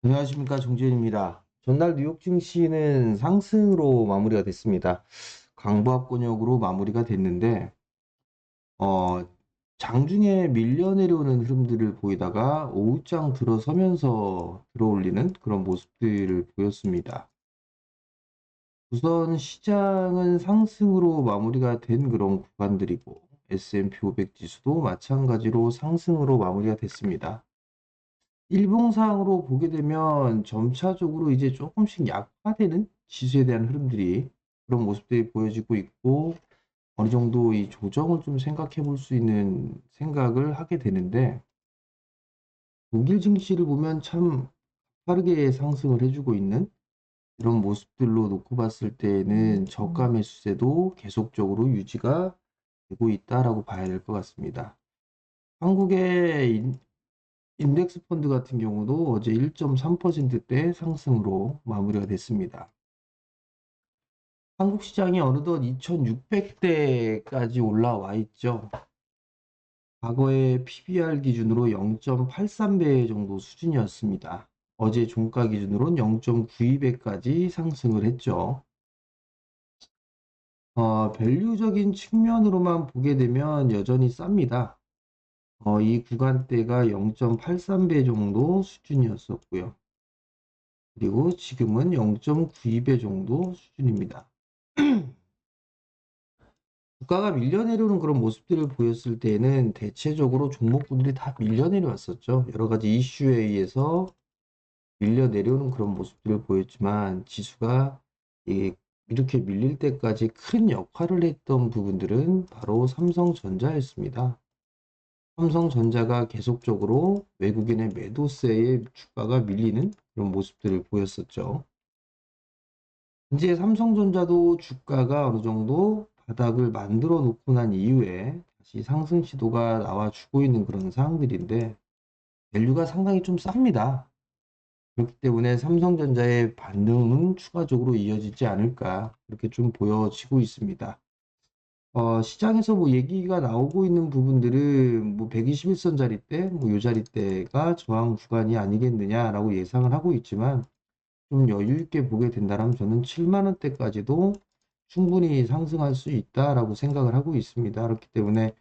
안녕하십니까, 정재현입니다. 전날 뉴욕 증시는 상승으로 마무리가 됐습니다. 강보합권역으로 마무리가 됐는데 어, 장중에 밀려 내려오는 흐름들을 보이다가 오후장 들어서면서 들어올리는 그런 모습들을 보였습니다. 우선 시장은 상승으로 마무리가 된 그런 구간들이고 S&P 500 지수도 마찬가지로 상승으로 마무리가 됐습니다. 일봉상으로 보게 되면 점차적으로 이제 조금씩 약화되는 지수에 대한 흐름들이 그런 모습들이 보여지고 있고 어느 정도 이 조정을 좀 생각해 볼 수 있는 생각을 하게 되는데 독일 증시를 보면 참 빠르게 상승을 해주고 있는 이런 모습들로 놓고 봤을 때에는 저가 매수세도 계속적으로 유지가 되고 있다라고 봐야 될 것 같습니다. 한국의 인덱스 펀드 같은 경우도 어제 1.3%대 상승으로 마무리가 됐습니다. 한국 시장이 어느덧 2600대까지 올라와 있죠. 과거의 PBR 기준으로 0.83배 정도 수준이었습니다. 어제 종가 기준으로는 0.92배까지 상승을 했죠. 밸류적인 측면으로만 보게 되면 여전히 쌉니다. 이 구간대가 0.83배 정도 수준이었었고요. 그리고 지금은 0.92배 정도 수준입니다. 주가가 밀려 내려오는 그런 모습들을 보였을 때에는 대체적으로 종목군들이 다 밀려 내려왔었죠. 여러 가지 이슈에 의해서 밀려 내려오는 그런 모습들을 보였지만 지수가 이렇게 밀릴 때까지 큰 역할을 했던 부분들은 바로 삼성전자였습니다. 삼성전자가 계속적으로 외국인의 매도세에 주가가 밀리는 그런 모습들을 보였었죠. 이제 삼성전자도 주가가 어느 정도 바닥을 만들어 놓고 난 이후에 다시 상승 시도가 나와주고 있는 그런 상황들인데 밸류가 상당히 좀 쌉니다. 그렇기 때문에 삼성전자의 반등은 추가적으로 이어지지 않을까 그렇게 좀 보여지고 있습니다. 시장에서 뭐 얘기가 나오고 있는 부분들은 뭐 121선 자리대, 뭐 요 자리대가 저항 구간이 아니겠느냐라고 예상을 하고 있지만 좀 여유 있게 보게 된다면 저는 7만 원대까지도 충분히 상승할 수 있다라고 생각을 하고 있습니다. 그렇기 때문에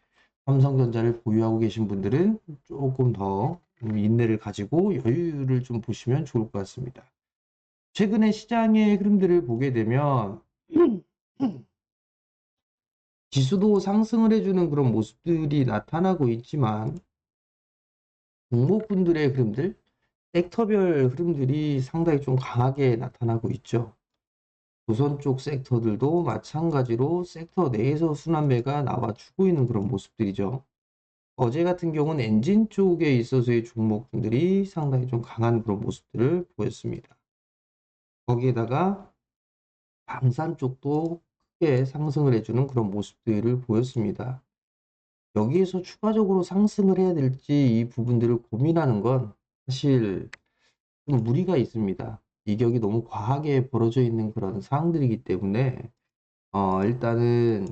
삼성전자를 보유하고 계신 분들은 조금 더 인내를 가지고 여유를 좀 보시면 좋을 것 같습니다. 최근에 시장의 흐름들을 보게 되면 지수도 상승을 해주는 그런 모습들이 나타나고 있지만 종목군들의 흐름들, 섹터별 흐름들이 상당히 좀 강하게 나타나고 있죠. 조선 쪽 섹터들도 마찬가지로 섹터 내에서 순환매가 나와주고 있는 그런 모습들이죠. 어제 같은 경우는 엔진 쪽에 있어서의 종목들이 상당히 좀 강한 그런 모습들을 보였습니다. 거기에다가 방산 쪽도 크게 상승을 해주는 그런 모습들을 보였습니다. 여기에서 추가적으로 상승을 해야 될지 이 부분들을 고민하는 건 사실 좀 무리가 있습니다. 이격이 너무 과하게 벌어져 있는 그런 상황들이기 때문에 일단은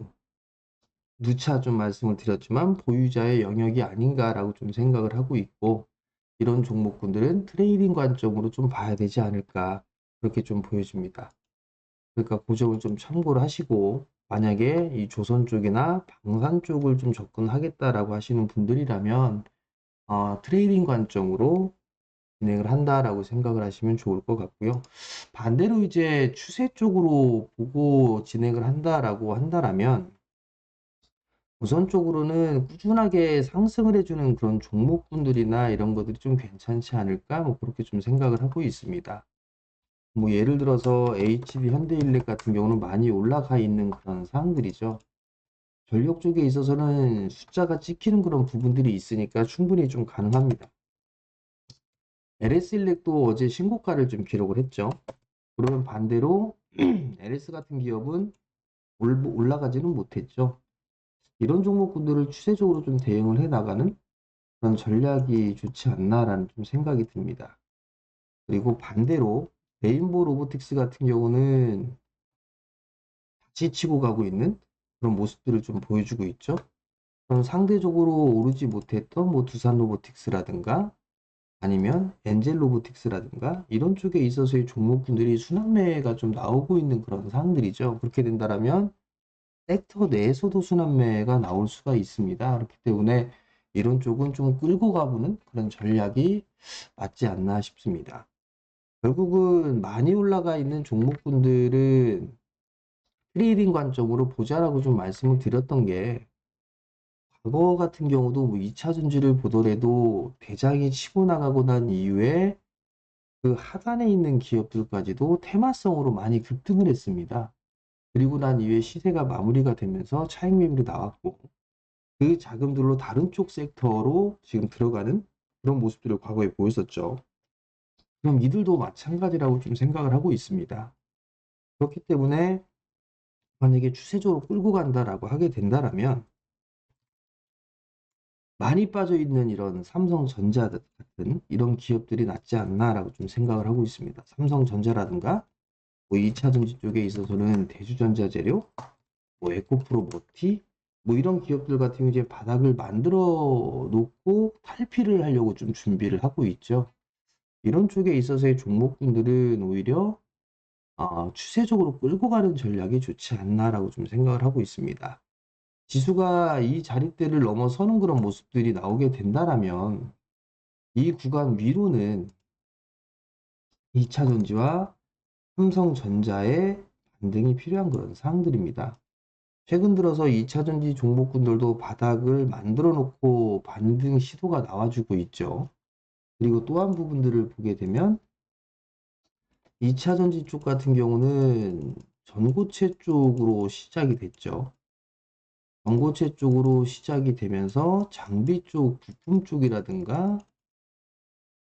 누차 좀 말씀을 드렸지만 보유자의 영역이 아닌가라고 좀 생각을 하고 있고 이런 종목군들은 트레이딩 관점으로 좀 봐야 되지 않을까 그렇게 좀 보여집니다. 그러니까 그 점을 좀 참고를 하시고 만약에 이 조선 쪽이나 방산 쪽을 좀 접근하겠다라고 하시는 분들이라면 트레이딩 관점으로 진행을 한다라고 생각을 하시면 좋을 것 같고요. 반대로 이제 추세 쪽으로 보고 진행을 한다라고 한다라면 우선적으로는 꾸준하게 상승을 해주는 그런 종목군들이나 이런 것들이 좀 괜찮지 않을까? 뭐 그렇게 좀 생각을 하고 있습니다. 뭐 예를 들어서 HB 현대일렉 같은 경우는 많이 올라가 있는 그런 상황들이죠. 전력 쪽에 있어서는 숫자가 찍히는 그런 부분들이 있으니까 충분히 좀 가능합니다. LS일렉도 어제 신고가를 좀 기록을 했죠. 그러면 반대로 LS 같은 기업은 올라가지는 못했죠. 이런 종목군들을 추세적으로 좀 대응을 해 나가는 그런 전략이 좋지 않나라는 좀 생각이 듭니다. 그리고 반대로 레인보우 로보틱스 같은 경우는 다시 치고 가고 있는 그런 모습들을 좀 보여주고 있죠. 그럼 상대적으로 오르지 못했던 뭐 두산 로보틱스라든가 아니면 엔젤 로보틱스라든가 이런 쪽에 있어서의 종목군들이 순환매가 좀 나오고 있는 그런 상황들이죠. 그렇게 된다라면 섹터 내에서도 순환매가 나올 수가 있습니다. 그렇기 때문에 이런 쪽은 좀 끌고 가보는 그런 전략이 맞지 않나 싶습니다. 결국은 많이 올라가 있는 종목군들은 트레이딩 관점으로 보자라고 좀 말씀을 드렸던 게, 과거 같은 경우도 뭐 2차 전지를 보더라도 대장이 치고 나가고 난 이후에 그 하단에 있는 기업들까지도 테마성으로 많이 급등을 했습니다. 그리고 난 이후에 시세가 마무리가 되면서 차익 매물이 나왔고, 그 자금들로 다른 쪽 섹터로 지금 들어가는 그런 모습들을 과거에 보였었죠. 그럼 이들도 마찬가지라고 좀 생각을 하고 있습니다. 그렇기 때문에 만약에 추세적으로 끌고 간다라고 하게 된다라면, 많이 빠져 있는 이런 삼성전자 같은 이런 기업들이 낫지 않나라고 좀 생각을 하고 있습니다. 삼성전자라든가 뭐 2차 전지 쪽에 있어서는 대주전자재료, 뭐 에코프로모티, 뭐 이런 기업들 같은 경우 이제 바닥을 만들어 놓고 탈피를 하려고 좀 준비를 하고 있죠. 이런 쪽에 있어서의 종목군들은 오히려 추세적으로 끌고 가는 전략이 좋지 않나라고 좀 생각을 하고 있습니다. 지수가 이 자리대를 넘어서는 그런 모습들이 나오게 된다라면 이 구간 위로는 2차 전지와 삼성전자의 반등이 필요한 그런 사항들입니다. 최근 들어서 2차 전지 종목군들도 바닥을 만들어 놓고 반등 시도가 나와주고 있죠. 그리고 또 한 부분들을 보게 되면 2차 전지 쪽 같은 경우는 전고체 쪽으로 시작이 됐죠. 전고체 쪽으로 시작이 되면서 장비 쪽, 부품 쪽이라든가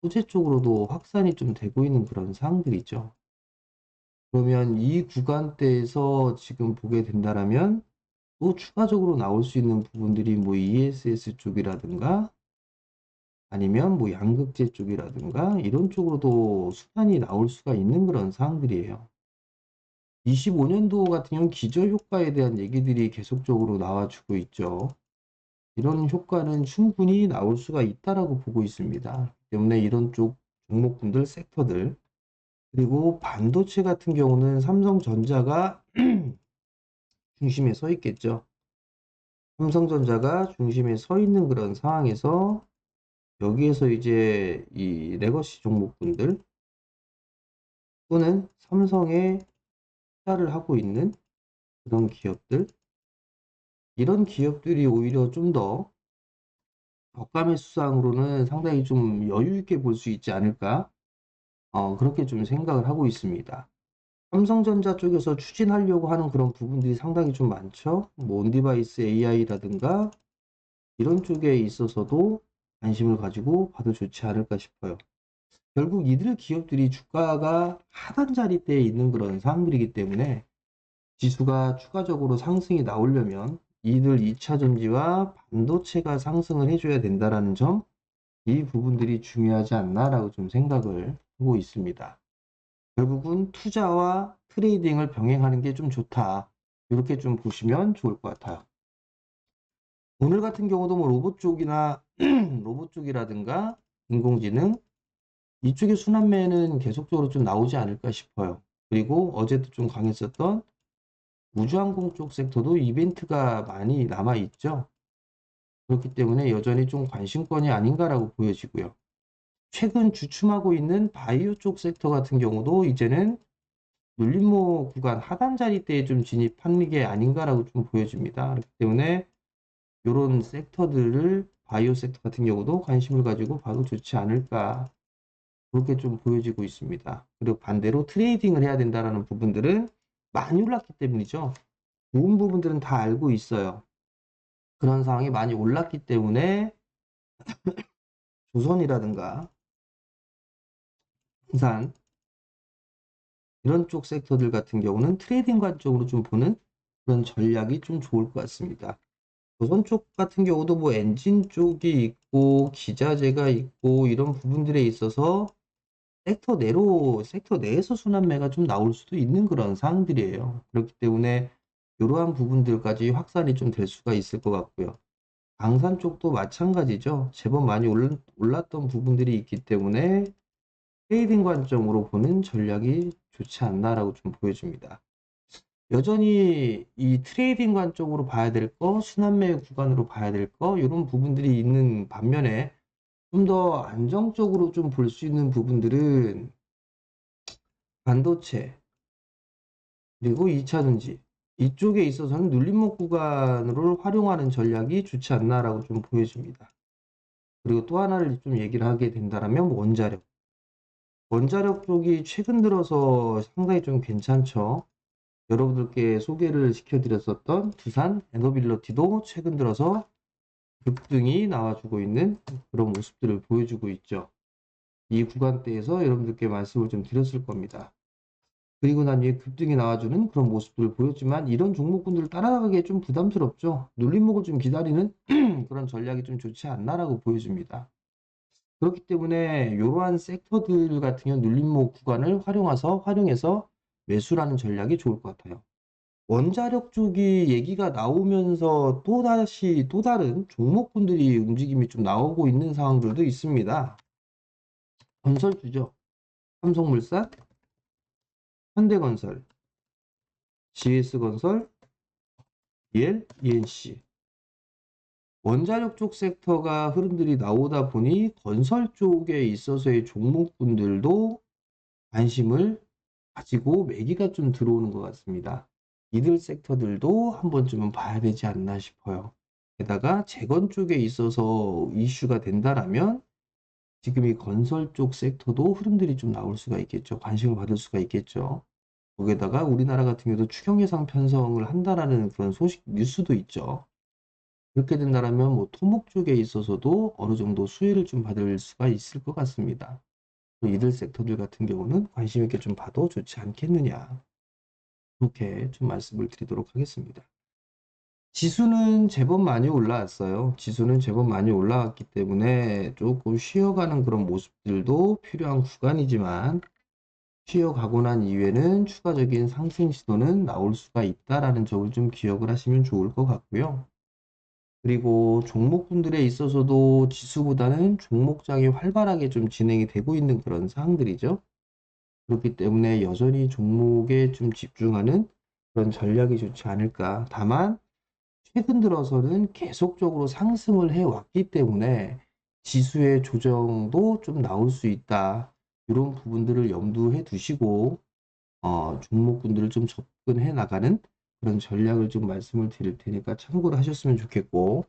소재 쪽으로도 확산이 좀 되고 있는 그런 사항들이죠. 그러면 이 구간대에서 지금 보게 된다라면 또 추가적으로 나올 수 있는 부분들이 뭐 ESS 쪽이라든가 아니면 뭐 양극재 쪽이라든가 이런 쪽으로도 수단이 나올 수가 있는 그런 사항들이에요. 25년도 같은 경우는 기저효과에 대한 얘기들이 계속적으로 나와주고 있죠. 이런 효과는 충분히 나올 수가 있다라고 보고 있습니다. 때문에 이런 쪽 종목군들, 섹터들, 그리고 반도체 같은 경우는 삼성전자가 중심에 서 있겠죠. 삼성전자가 중심에 서 있는 그런 상황에서 여기에서 이제 이 레거시 종목군들 또는 삼성에 투자를 하고 있는 그런 기업들, 이런 기업들이 오히려 좀 더 저가매 수상으로는 상당히 좀 여유 있게 볼 수 있지 않을까? 그렇게 좀 생각을 하고 있습니다. 삼성전자 쪽에서 추진하려고 하는 그런 부분들이 상당히 좀 많죠. 뭐 온디바이스 AI라든가 이런 쪽에 있어서도 관심을 가지고 봐도 좋지 않을까 싶어요. 결국 이들 기업들이 주가가 하단 자리대에 있는 그런 상황들이기 때문에 지수가 추가적으로 상승이 나오려면 이들 2차 전지와 반도체가 상승을 해줘야 된다라는 점, 이 부분들이 중요하지 않나라고 좀 생각을 하고 있습니다. 결국은 투자와 트레이딩을 병행하는 게 좀 좋다. 이렇게 좀 보시면 좋을 것 같아요. 오늘 같은 경우도 뭐 로봇 쪽이나 로봇 쪽이라든가 인공지능 이쪽의 순환매는 계속적으로 좀 나오지 않을까 싶어요. 그리고 어제도 좀 강했었던 우주항공 쪽 섹터도 이벤트가 많이 남아 있죠. 그렇기 때문에 여전히 좀 관심권이 아닌가라고 보여지고요. 최근 주춤하고 있는 바이오 쪽 섹터 같은 경우도 이제는 눌림목 구간 하단 자리대에 좀 진입한 게 아닌가라고 좀 보여집니다. 그렇기 때문에 이런 섹터들을 바이오 섹터 같은 경우도 관심을 가지고 봐도 좋지 않을까, 그렇게 좀 보여지고 있습니다. 그리고 반대로 트레이딩을 해야 된다는 부분들은 많이 올랐기 때문이죠. 좋은 부분들은 다 알고 있어요. 그런 상황이 많이 올랐기 때문에 조선이라든가 부산 이런 쪽 섹터들 같은 경우는 트레이딩 관점으로 좀 보는 그런 전략이 좀 좋을 것 같습니다. 조선 쪽 같은 경우도 뭐 엔진 쪽이 있고 기자재가 있고 이런 부분들에 있어서 섹터 내에서 순환매가 좀 나올 수도 있는 그런 상황들이에요. 그렇기 때문에 이러한 부분들까지 확산이 좀 될 수가 있을 것 같고요. 방산 쪽도 마찬가지죠. 제법 많이 올랐던 부분들이 있기 때문에 트레이딩 관점으로 보는 전략이 좋지 않나라고 좀 보여집니다. 여전히 이 트레이딩 관점으로 봐야 될 거, 순환매 구간으로 봐야 될 거, 이런 부분들이 있는 반면에 좀 더 안정적으로 좀 볼 수 있는 부분들은 반도체, 그리고 2차전지, 이쪽에 있어서는 눌림목 구간으로 활용하는 전략이 좋지 않나라고 좀 보여집니다. 그리고 또 하나를 좀 얘기를 하게 된다면 원자력. 원자력 쪽이 최근 들어서 상당히 좀 괜찮죠. 여러분들께 소개를 시켜드렸었던 두산 에너빌러티도 최근 들어서 급등이 나와주고 있는 그런 모습들을 보여주고 있죠. 이 구간대에서 여러분들께 말씀을 좀 드렸을 겁니다. 그리고 난 뒤에 급등이 나와주는 그런 모습들을 보였지만 이런 종목군들을 따라가기에 좀 부담스럽죠. 눌림목을 좀 기다리는 그런 전략이 좀 좋지 않나라고 보여집니다. 그렇기 때문에 이러한 섹터들 같은 경우 눌림목 구간을 활용해서 매수라는 전략이 좋을 것 같아요. 원자력 쪽이 얘기가 나오면서 또다시 또 다른 종목군들이 움직임이 좀 나오고 있는 상황들도 있습니다. 건설주죠. 삼성물산, 현대건설, GS건설, EL, ENC. 원자력 쪽 섹터가 흐름들이 나오다 보니 건설 쪽에 있어서의 종목군들도 관심을 가지고 매기가 좀 들어오는 것 같습니다. 이들 섹터들도 한 번쯤은 봐야 되지 않나 싶어요. 게다가 재건 쪽에 있어서 이슈가 된다라면 지금 이 건설 쪽 섹터도 흐름들이 좀 나올 수가 있겠죠. 관심을 받을 수가 있겠죠. 거기에다가 우리나라 같은 경우도 추경 예산 편성을 한다라는 그런 소식 뉴스도 있죠. 그렇게 된다라면 뭐 토목 쪽에 있어서도 어느 정도 수혜를 좀 받을 수가 있을 것 같습니다. 이들 섹터들 같은 경우는 관심 있게 좀 봐도 좋지 않겠느냐. 그렇게 좀 말씀을 드리도록 하겠습니다. 지수는 제법 많이 올라왔어요. 지수는 제법 많이 올라왔기 때문에 조금 쉬어가는 그런 모습들도 필요한 구간이지만 쉬어가고 난 이후에는 추가적인 상승 시도는 나올 수가 있다라는 점을 좀 기억을 하시면 좋을 것 같고요. 그리고 종목군들에 있어서도 지수보다는 종목장이 활발하게 좀 진행이 되고 있는 그런 상황들이죠. 그렇기 때문에 여전히 종목에 좀 집중하는 그런 전략이 좋지 않을까. 다만 최근 들어서는 계속적으로 상승을 해왔기 때문에 지수의 조정도 좀 나올 수 있다. 이런 부분들을 염두해 두시고 종목군들을 좀 접근해 나가는 그런 전략을 좀 말씀을 드릴 테니까 참고를 하셨으면 좋겠고,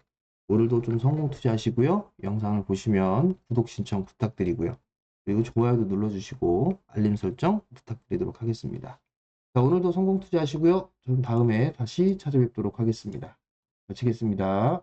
오늘도 좀 성공 투자하시고요. 영상을 보시면 구독 신청 부탁드리고요. 그리고 좋아요도 눌러주시고 알림 설정 부탁드리도록 하겠습니다. 자, 오늘도 성공 투자하시고요. 좀 다음에 다시 찾아뵙도록 하겠습니다. 마치겠습니다.